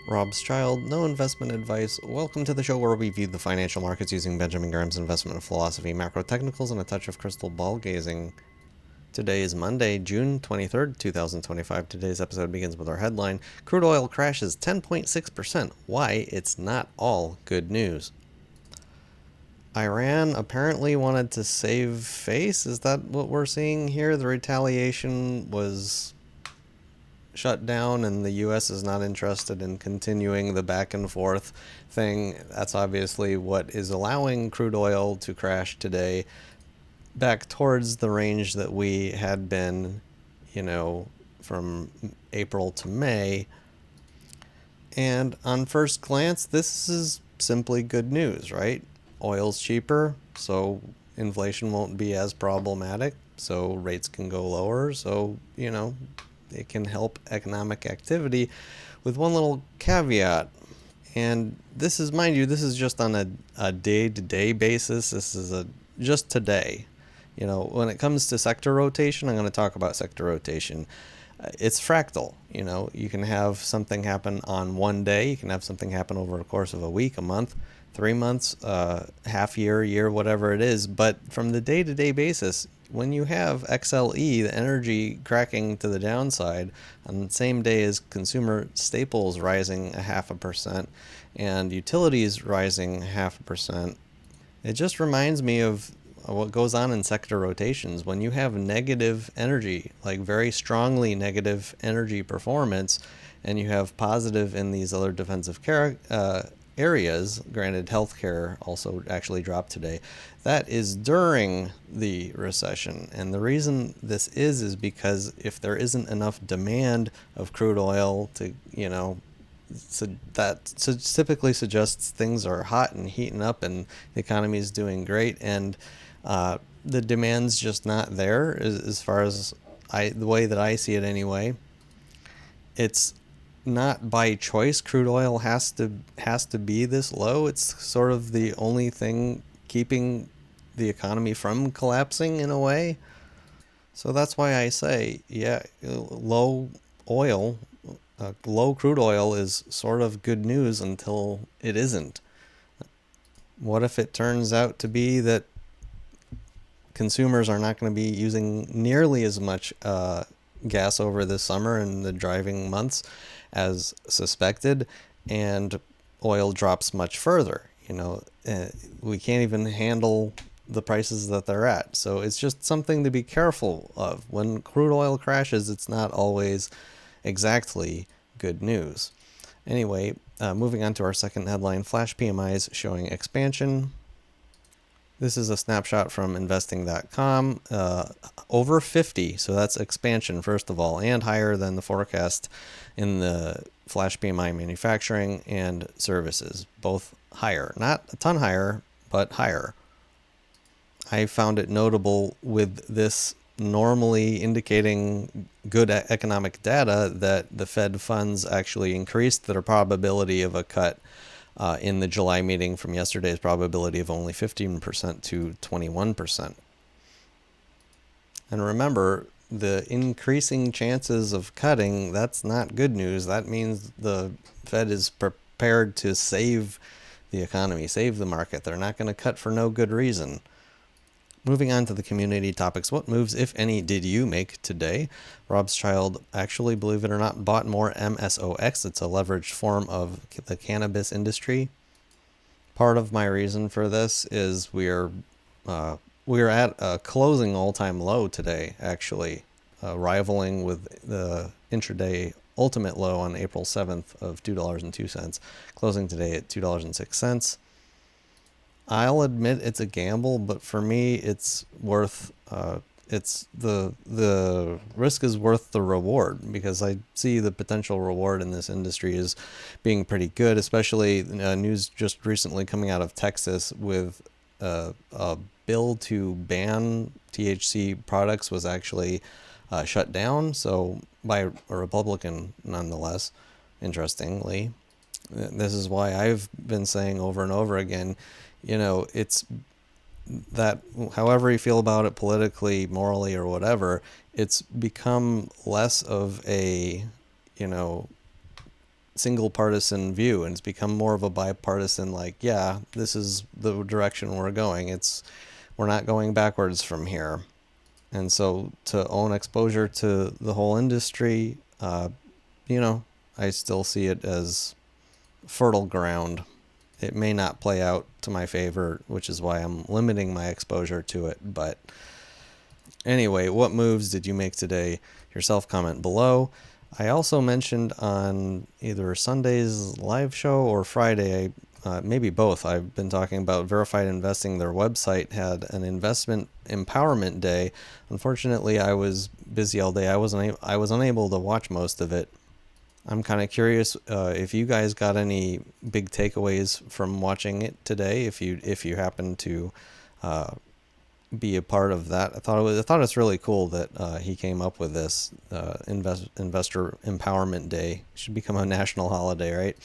Robschild, no investment advice. Welcome to the show where we view the financial markets using Benjamin Graham's investment philosophy, macro technicals, and a touch of crystal ball gazing. Today is Monday, June 23rd, 2025. Today's episode begins with our headline, Crude oil crashes 10.6%. Why it's not all good news. Iran apparently wanted to save face. Is that what we're seeing here? The retaliation was shut down and the US is not interested in continuing the back and forth thing. That's obviously what is allowing crude oil to crash today back towards the range that we had been, from April to May. And on first glance, this is simply good news, right? Oil's cheaper, so inflation won't be as problematic, so rates can go lower, so, it can help economic activity, with one little caveat. And this is, mind you, this is just on a day-to-day basis. This is just today. When it comes to sector rotation, I'm going to talk about sector rotation. It's fractal. You can have something happen on one day. You can have something happen over the course of a week, a month, 3 months, half year, whatever it is. But from the day-to-day basis, when you have XLE, the energy cracking to the downside, on the same day as consumer staples rising 0.5% and utilities rising 0.5%, it just reminds me of what goes on in sector rotations. When you have negative energy, like very strongly negative energy performance, and you have positive in these other defensive areas, granted healthcare also actually dropped today, that is during the recession. And the reason this is because if there isn't enough demand of crude oil to, so that typically suggests things are hot and heating up and the economy is doing great, and the demand's just not there as far as the way that I see it anyway. It's not by choice. Crude oil has to be this low. It's sort of the only thing keeping the economy from collapsing in a way. So that's why I say, low crude oil is sort of good news until it isn't. What if it turns out to be that consumers are not going to be using nearly as much gas over this summer and the driving months as suspected, and oil drops much further? We can't even handle the prices that they're at. So it's just something to be careful of. When crude oil crashes, it's not always exactly good news. Anyway, moving on to our second headline, flash PMIs showing expansion. This is a snapshot from investing.com. Over 50, so that's expansion, first of all, and higher than the forecast in the flash PMI manufacturing and services. Both higher. Not a ton higher, but higher. I found it notable with this normally indicating good economic data that the Fed funds actually increased their probability of a cut in the July meeting from yesterday's probability of only 15% to 21%. And remember, the increasing chances of cutting, that's not good news. That means the Fed is prepared to save the economy, save the market. They're not going to cut for no good reason. Moving on to the community topics, what moves, if any, did you make today? Robschild actually, believe it or not, bought more MSOX. It's a leveraged form of the cannabis industry. Part of my reason for this is we're at a closing all-time low today, actually, rivaling with the intraday ultimate low on April 7th of $2.02, closing today at $2.06. I'll admit it's a gamble, but for me, it's worth. It's the risk is worth the reward, because I see the potential reward in this industry as being pretty good, especially news just recently coming out of Texas with a bill to ban THC products was actually shut down, so by a Republican nonetheless, interestingly. This is why I've been saying over and over again, it's that however you feel about it politically, morally, or whatever, it's become less of a, single partisan view, and it's become more of a bipartisan, like, yeah, this is the direction we're going. We're not going backwards from here. And so to own exposure to the whole industry, I still see it as fertile ground. It may not play out to my favor, which is why I'm limiting my exposure to it. But anyway, what moves did you make today? Yourself, comment below. I also mentioned on either Sunday's live show or Friday, maybe both, I've been talking about Verified Investing. Their website had an investment empowerment day. Unfortunately, I was busy all day. I was unable to watch most of it. I'm kind of curious if you guys got any big takeaways from watching it today. If you happen to be a part of that, I thought it's really cool that he came up with this investor empowerment day. Should become a national holiday, right?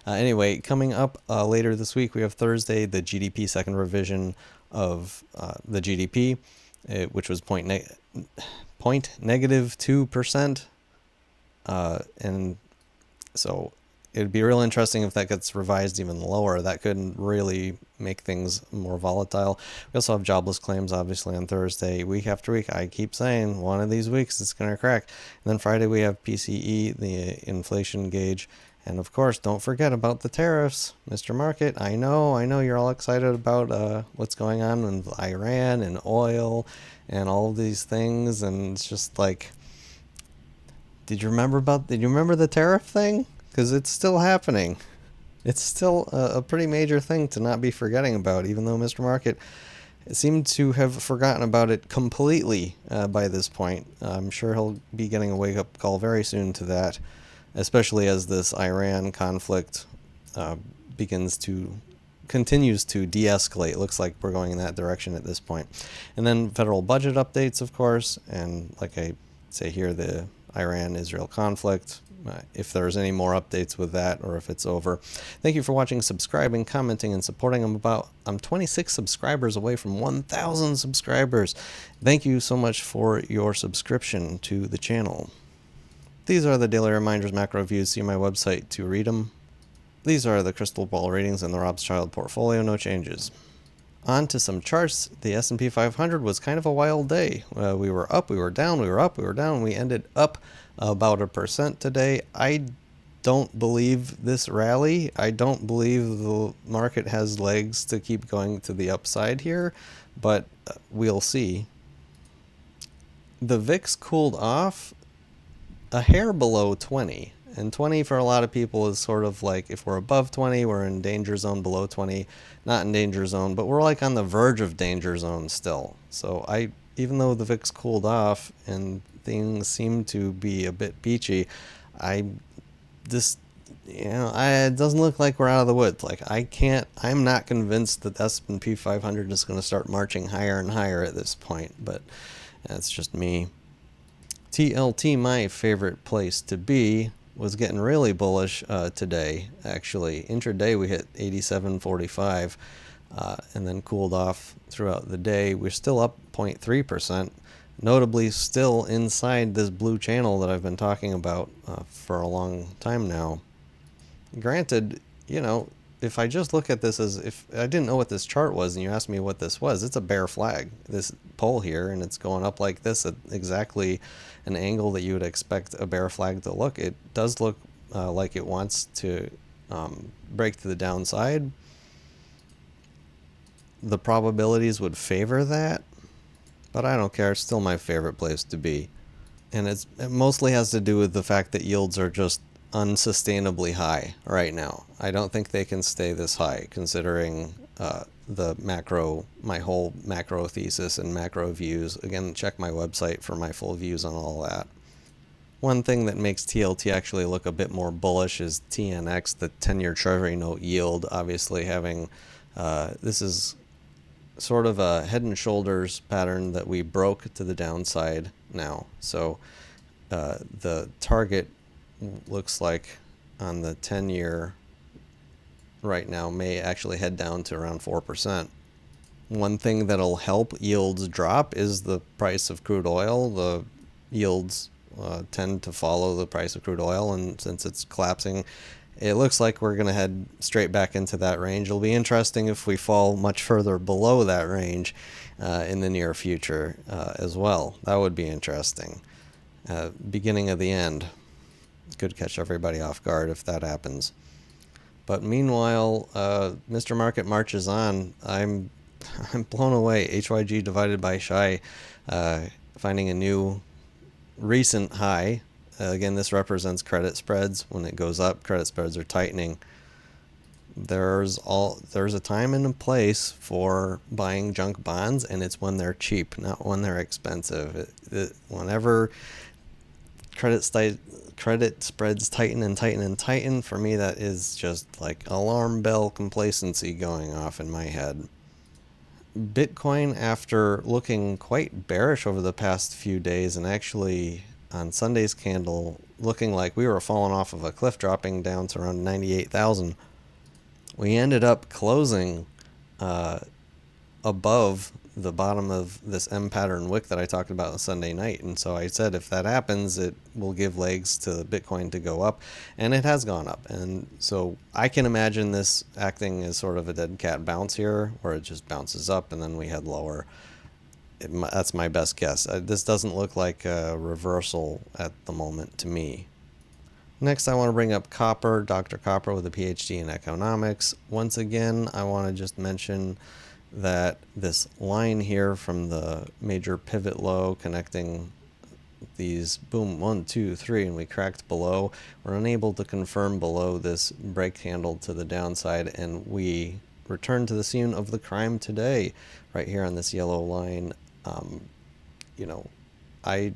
Anyway, coming up later this week, we have Thursday, the GDP second revision of the GDP, which was -2%. And so it'd be real interesting if that gets revised even lower. That could really make things more volatile. We also have jobless claims, obviously, on Thursday. Week after week, I keep saying one of these weeks it's going to crack. And then Friday we have PCE, the inflation gauge. And of course, don't forget about the tariffs, Mr. Market. I know you're all excited about what's going on with Iran and oil and all of these things. And it's just like, did you remember the tariff thing? Because it's still happening. It's still a pretty major thing to not be forgetting about, even though Mr. Market seemed to have forgotten about it completely by this point. I'm sure he'll be getting a wake-up call very soon to that, especially as this Iran conflict continues to de-escalate. Looks like we're going in that direction at this point. And then federal budget updates, of course, and like I say here, the Iran-Israel conflict, if there's any more updates with that or if it's over. Thank you for watching, subscribing, commenting, and supporting. I'm 26 subscribers away from 1,000 subscribers. Thank you so much for your subscription to the channel. These are the daily reminders, macro views. See my website to read them. These are the crystal ball ratings and the Robschild portfolio. No changes. On to some charts. The S&P 500 was kind of a wild day. We were up, we were down, we were up, we were down. We ended up about 1% today. I don't believe this rally. I don't believe the market has legs to keep going to the upside here, but we'll see. The VIX cooled off a hair below 20. And 20 for a lot of people is sort of like, if we're above 20, we're in danger zone. Below 20, not in danger zone, but we're like on the verge of danger zone still. So even though the VIX cooled off and things seem to be a bit peachy, it doesn't look like we're out of the woods. Like, I'm not convinced that the S&P 500 is going to start marching higher and higher at this point, but that's just me. TLT, my favorite place to be, was getting really bullish today. Actually, intraday we hit 87.45 and then cooled off throughout the day. We're still up 0.3%, notably still inside this blue channel that I've been talking about for a long time now. Granted, if I just look at this as if I didn't know what this chart was and you asked me what this was, it's a bear flag, this pole here, and it's going up like this at exactly an angle that you would expect a bear flag to look. It does look like it wants to break to the downside. The probabilities would favor that, but I don't care. It's still my favorite place to be. And it mostly has to do with the fact that yields are just unsustainably high right now. I don't think they can stay this high, considering my whole macro thesis and macro views. Again, check my website for my full views on all that. One thing that makes TLT actually look a bit more bullish is TNX, the 10-year Treasury note yield, obviously having, this is sort of a head and shoulders pattern that we broke to the downside now. So the target looks like on the 10-year right now may actually head down to around 4%. One thing that'll help yields drop is the price of crude oil. The yields tend to follow the price of crude oil, and since it's collapsing, it looks like we're going to head straight back into that range. It'll be interesting if we fall much further below that range in the near future as well. That would be interesting. Beginning of the end. Could catch everybody off guard if that happens. But meanwhile, Mr. Market marches on. I'm blown away. HYG divided by Shy, finding a new recent high. Again, this represents credit spreads. When it goes up, credit spreads are tightening. There's a time and a place for buying junk bonds, and it's when they're cheap, not when they're expensive. Whenever credit spreads tighten and tighten and tighten, for me that is just like alarm bell complacency going off in my head. Bitcoin, after looking quite bearish over the past few days, and actually on Sunday's candle looking like we were falling off of a cliff, dropping down to around 98,000, we ended up closing above the bottom of this M pattern wick that I talked about on Sunday night. And so I said if that happens, it will give legs to Bitcoin to go up, and it has gone up. And so I can imagine this acting as sort of a dead cat bounce here, where it just bounces up and then we head lower. That's my best guess. This doesn't look like a reversal at the moment to me. Next, I want to bring up Copper, Dr. Copper with a PhD in economics. Once again, I want to just mention that this line here from the major pivot low connecting these, boom, 1, 2, 3, and we cracked below. We're unable to confirm below this break handle to the downside, and we return to the scene of the crime today, right here on this yellow line. I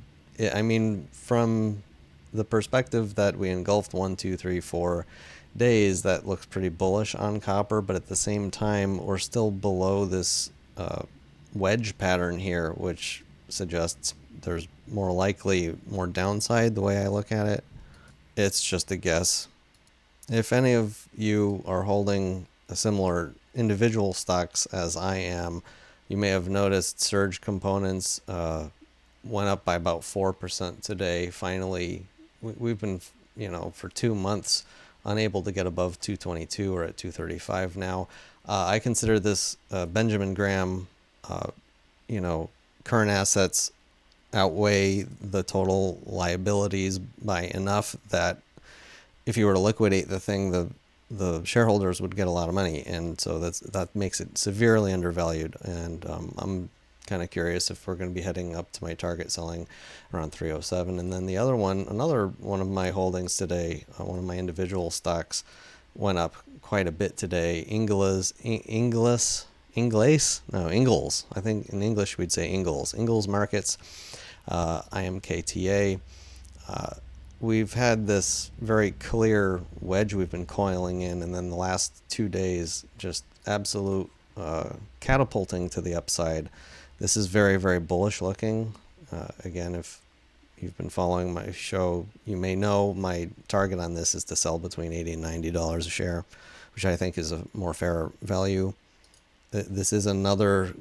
mean, from the perspective that we engulfed 1, 2, 3, 4 days, that looks pretty bullish on copper, but at the same time we're still below this wedge pattern here, which suggests there's more likely more downside the way I look at it. It's just a guess. If any of you are holding a similar individual stocks as I am, you may have noticed Surge Components went up by about 4% today. Finally, we've been, for 2 months unable to get above 222. We're at 235 now. I consider this Benjamin Graham, current assets outweigh the total liabilities by enough that if you were to liquidate the thing, the shareholders would get a lot of money, and so that makes it severely undervalued. And I'm kind of curious if we're going to be heading up to my target selling around 307. And then another one of my holdings today, one of my individual stocks, went up quite a bit today. Ingalls. I think in English we'd say Ingalls Markets, Mkts. We've had this very clear wedge we've been coiling in, and then the last 2 days just absolute catapulting to the upside. This is very, very bullish looking. Again, if you've been following my show, you may know my target on this is to sell between $80 and $90 a share, which I think is a more fair value. This is another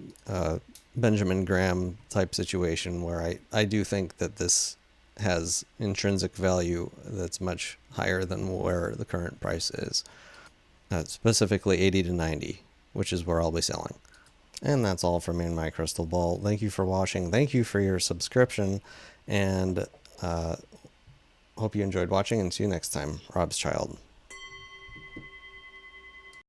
Benjamin Graham type situation where I do think that this has intrinsic value that's much higher than where the current price is. Specifically 80 to 90, which is where I'll be selling. And that's all from me in my crystal ball. Thank you for watching. Thank you for your subscription, and hope you enjoyed watching, and see you next time. Robschild.